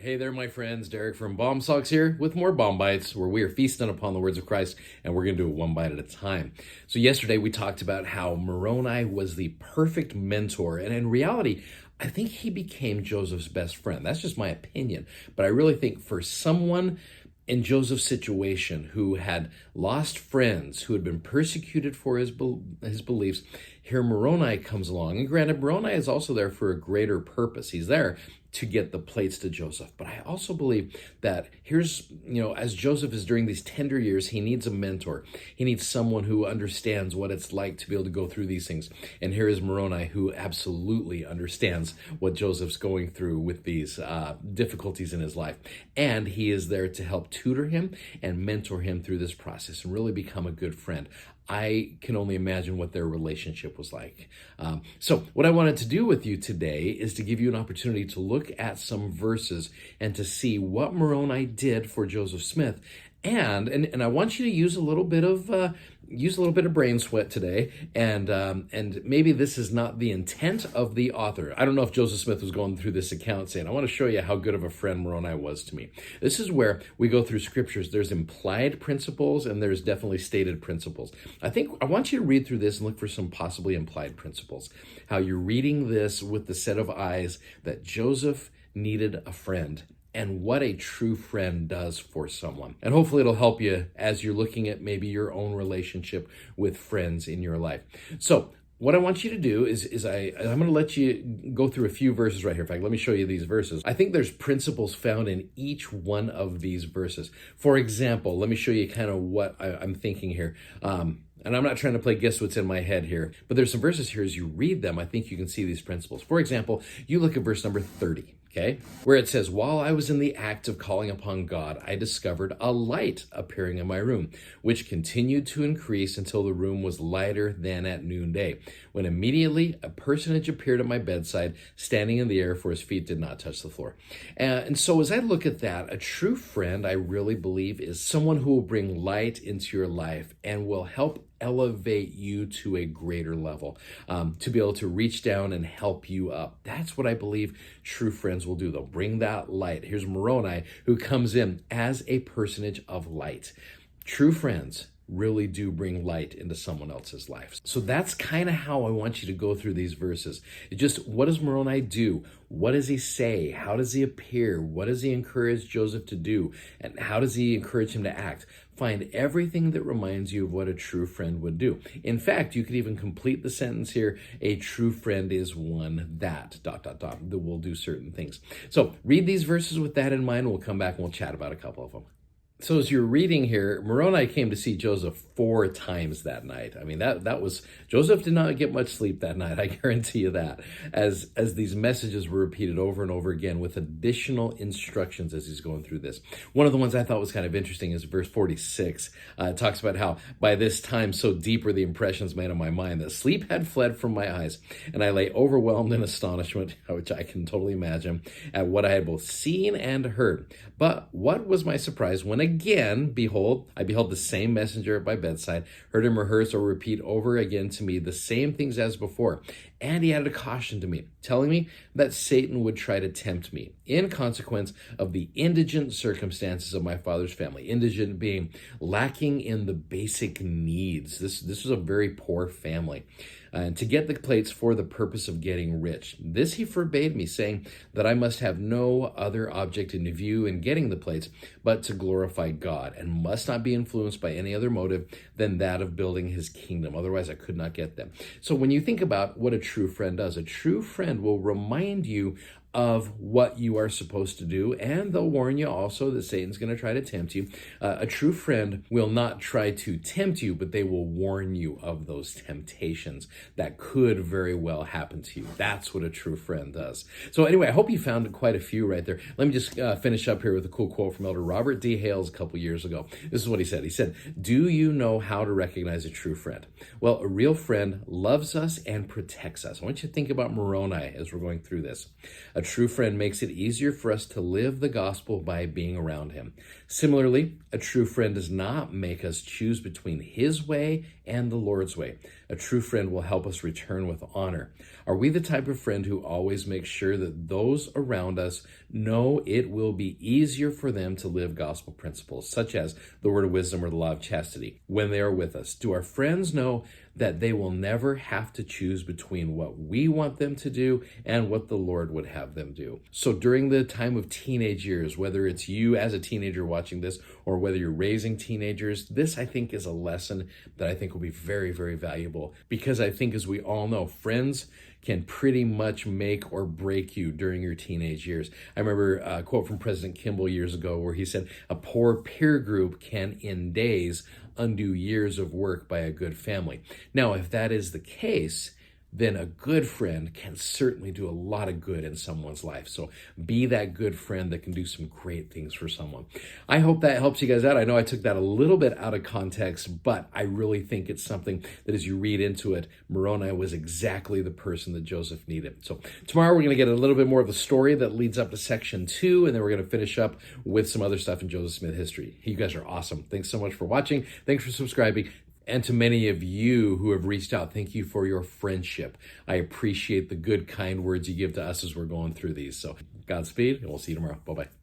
Hey there, my friends. Derek from Bomb Socks here with more Bomb Bites, where we are feasting upon the words of Christ, and we're going to do it one bite at a time. So yesterday we talked about how Moroni was the perfect mentor, and in reality, I think he became Joseph's best friend. That's just my opinion, but I really think for someone in Joseph's situation who had lost friends, who had been persecuted for his beliefs, here Moroni comes along. And granted, Moroni is also there for a greater purpose. He's there to get the plates to Joseph. But I also believe that here's, as Joseph is during these tender years, he needs a mentor. He needs someone who understands what it's like to be able to go through these things. And here is Moroni, who absolutely understands what Joseph's going through with these difficulties in his life. And he is there to help tutor him and mentor him through this process and really become a good friend. I can only imagine what their relationship was like. So what I wanted to do with you today is to give you an opportunity to look at some verses and to see what Moroni did for Joseph Smith. And I want you to use a little bit of brain sweat today, and maybe this is not the intent of the author. I don't know if Joseph Smith was going through this account saying, I want to show you how good of a friend Moroni was to me. This is where we go through scriptures. There's implied principles and there's definitely stated principles. I want you to read through this and look for some possibly implied principles. How you're reading this with the set of eyes that Joseph needed a friend, and what a true friend does for someone. And hopefully it'll help you as you're looking at maybe your own relationship with friends in your life. So what I want you to do is I'm going to let you go through a few verses right here. In fact, let me show you these verses. I think there's principles found in each one of these verses. For example, let me show you kind of what I'm thinking here. And I'm not trying to play guess what's in my head here, but there's some verses here as you read them, I think you can see these principles. For example, you look at verse number 30. Okay, where it says, while I was in the act of calling upon God, I discovered a light appearing in my room, which continued to increase until the room was lighter than at noonday, when immediately a personage appeared at my bedside, standing in the air, for his feet did not touch the floor. And so as I look at that, a true friend, I really believe, is someone who will bring light into your life and will help elevate you to a greater level, to be able to reach down and help you up. That's what I believe true friends will do. They'll bring that light. Here's Moroni, who comes in as a personage of light. True friends really do bring light into someone else's life. So that's kind of how I want you to go through these verses. Just what does Moroni do? What does he say? How does he appear? What does he encourage Joseph to do? And how does he encourage him to act? Find everything that reminds you of what a true friend would do. In fact, you could even complete the sentence here, a true friend is one that, ... that will do certain things. So read these verses with that in mind. We'll come back and we'll chat about a couple of them. So as you're reading here, Moroni came to see Joseph 4 times that night. I mean, that was, Joseph did not get much sleep that night, I guarantee you that, as these messages were repeated over and over again with additional instructions as he's going through this. One of the ones I thought was kind of interesting is verse 46. It talks about how by this time so deep were the impressions made on my mind that sleep had fled from my eyes, and I lay overwhelmed in astonishment, which I can totally imagine, at what I had both seen and heard. But what was my surprise when again, I beheld the same messenger at my bedside, heard him rehearse or repeat over again to me the same things as before. And he added a caution to me, telling me that Satan would try to tempt me in consequence of the indigent circumstances of my father's family. Indigent being lacking in the basic needs. This was a very poor family. And to get the plates for the purpose of getting rich. This he forbade me, saying that I must have no other object in view in getting the plates, but to glorify God, and must not be influenced by any other motive than that of building his kingdom. Otherwise, I could not get them. So when you think about what a true friend does, a true friend will remind you of what you are supposed to do, and they'll warn you also that Satan's going to try to tempt you. A true friend will not try to tempt you, but they will warn you of those temptations that could very well happen to you. That's what a true friend does. So anyway, I hope you found quite a few right there. Let me just finish up here with a cool quote from Elder Robert D. Hales a couple years ago. This is what he said. He said, "Do you know how to recognize a true friend? Well, a real friend loves us and protects us." I want you to think about Moroni as we're going through this. A true friend makes it easier for us to live the gospel by being around him. Similarly, a true friend does not make us choose between his way and the Lord's way, A true friend will help us return with honor. Are we the type of friend who always makes sure that those around us know it will be easier for them to live gospel principles, such as the word of wisdom or the law of chastity, when they are with us? Do our friends know that they will never have to choose between what we want them to do and what the Lord would have them do? So during the time of teenage years, whether it's you as a teenager watching this or whether you're raising teenagers, this I think is a lesson that I think will be very, very valuable, because I think, as we all know, friends can pretty much make or break you during your teenage years. I remember a quote from President Kimball years ago where he said, "A poor peer group can in days undo years of work by a good family." Now, if that is the case, then a good friend can certainly do a lot of good in someone's life. So be that good friend that can do some great things for someone. I hope that helps you guys out. I know I took that a little bit out of context, but I really think it's something that, as you read into it, Moroni was exactly the person that Joseph needed. So tomorrow we're going to get a little bit more of the story that leads up to section 2, and then we're going to finish up with some other stuff in Joseph Smith history. You guys are awesome. Thanks so much for watching. Thanks for subscribing. And to many of you who have reached out, thank you for your friendship. I appreciate the good, kind words you give to us as we're going through these. So Godspeed, and we'll see you tomorrow. Bye-bye.